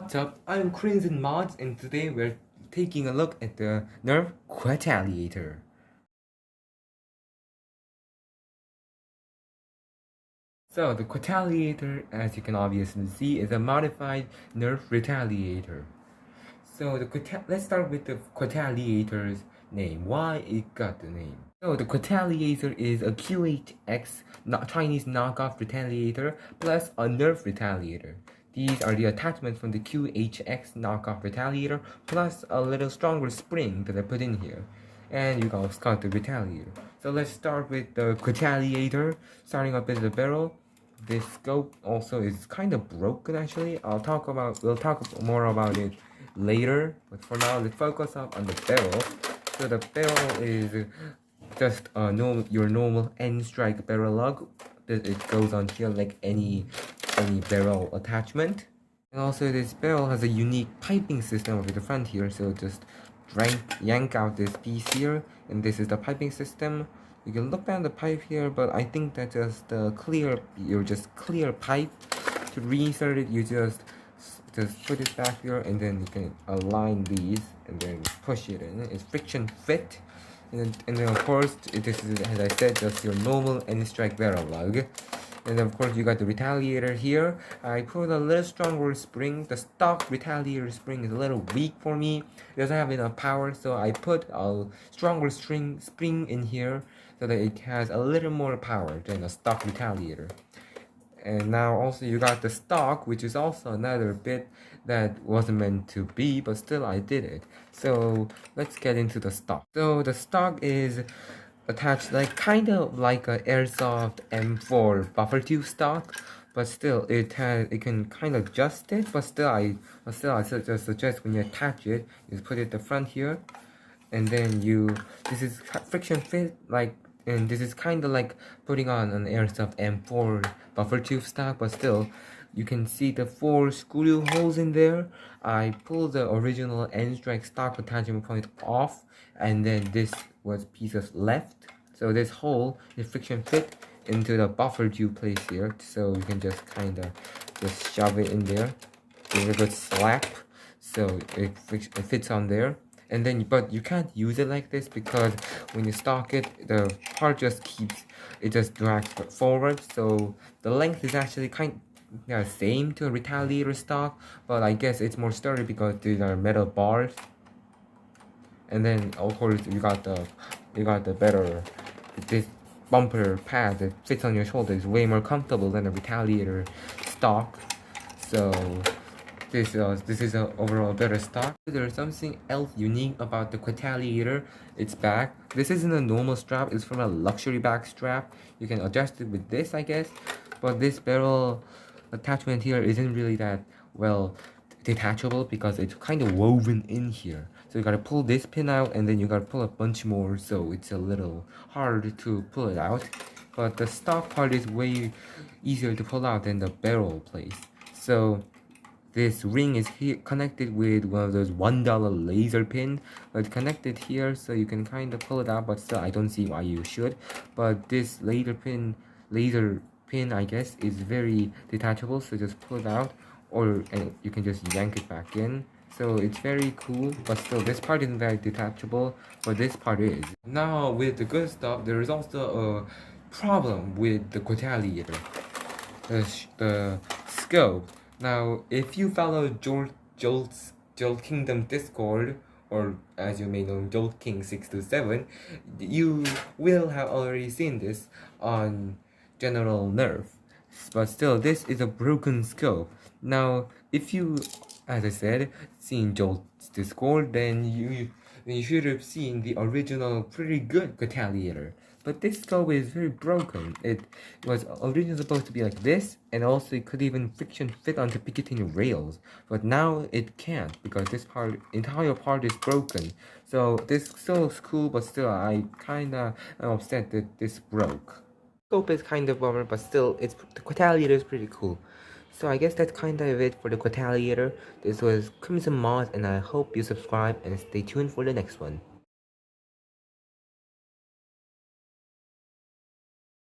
What's up? I'm Crimson Mods, and today we're taking a look at the Nerf Quetaliator. So the Quetaliator, as you can obviously see, is a modified Nerf Retaliator. So let's start with the Quetaliator's name. Why it got the name? So the Quetaliator is a QHX Chinese knockoff Retaliator plus a Nerf Retaliator. These are the attachments from the QHX knockoff Retaliator plus a little stronger spring that I put in here. And you guys got the Retaliator. So let's start with the Quetaliator. Starting up with the barrel. This scope also is kind of broken actually. We'll talk more about it later, but for now let's focus up on the barrel. So the barrel is just your normal end strike barrel lug. It goes on here like any barrel attachment. And also this barrel has a unique piping system over the front here, so just yank out this piece here, and this is the piping system. You can look down the pipe here, but I think that just clear pipe. To reinsert it, you just put it back here, and then you can align these and then push it in. It's friction fit, and then of course this is, as I said, just your normal end strike barrel lug. And of course you got the Retaliator here. I put a little stronger spring. The stock Retaliator spring is a little weak for me. It doesn't have enough power, so I put a stronger spring in here so that it has a little more power than a stock Retaliator. And now also you got the stock, which is also another bit that wasn't meant to be, but still I did it. So let's get into the stock. So the stock is attached kind of like a airsoft M4 buffer tube stock, but still it can kind of adjust it. But still I just suggest when you attach it, you put it at the front here, and then this is friction fit and this is kind of like putting on an airsoft M4 buffer tube stock, but still you can see the 4 screw holes in there. I pulled the original end strike stock attachment point off, and then this was pieces left. So this hole is friction fit into the buffer tube place here. So you can just kind of just shove it in there. Give it a good slap, so it fits on there. And then, but you can't use it like this because when you stock it, the part just drags forward. So the length is actually same to a Retaliator stock, but I guess it's more sturdy because these are metal bars. And then of course you got the better, this bumper pad that fits on your shoulder is way more comfortable than a Retaliator stock. So this is an overall better stock. There's something else unique about the Quetaliator. Its back. This isn't a normal strap. It's from a luxury back strap. You can adjust it with this, I guess. But this barrel attachment here isn't really that well detachable because it's kind of woven in here. So you gotta pull this pin out, and then you gotta pull a bunch more. So it's a little hard to pull it out. But the stock part is way easier to pull out than the barrel place. So this ring is connected with one of those $1 laser pin, but connected here, so you can kind of pull it out, but still I don't see why you should. But this laser pin I guess is very detachable, so just pull it out, and you can just yank it back in. So it's very cool, but still this part isn't very detachable, but this part is. Now with the good stuff, there is also a problem with the Quetaliator, the scope. Now, if you follow Jolt Kingdom Discord, or as you may know, Jolt King 627, you will have already seen this on General Nerf. But still, this is a broken scope. Now, if you, as I said, seen Jolt's Discord, then you should have seen the original pretty good Quetaliator. But this scope is very broken. It was originally supposed to be like this, and also it could even friction fit onto Picatinny rails. But now it can't because this entire part is broken. So this still is cool, but still I kinda am upset that this broke. Scope is kind of bummer, but still the Quetaliator is pretty cool. So I guess that's kind of it for the Quetaliator. This was Crimson Mod, and I hope you subscribe and stay tuned for the next one.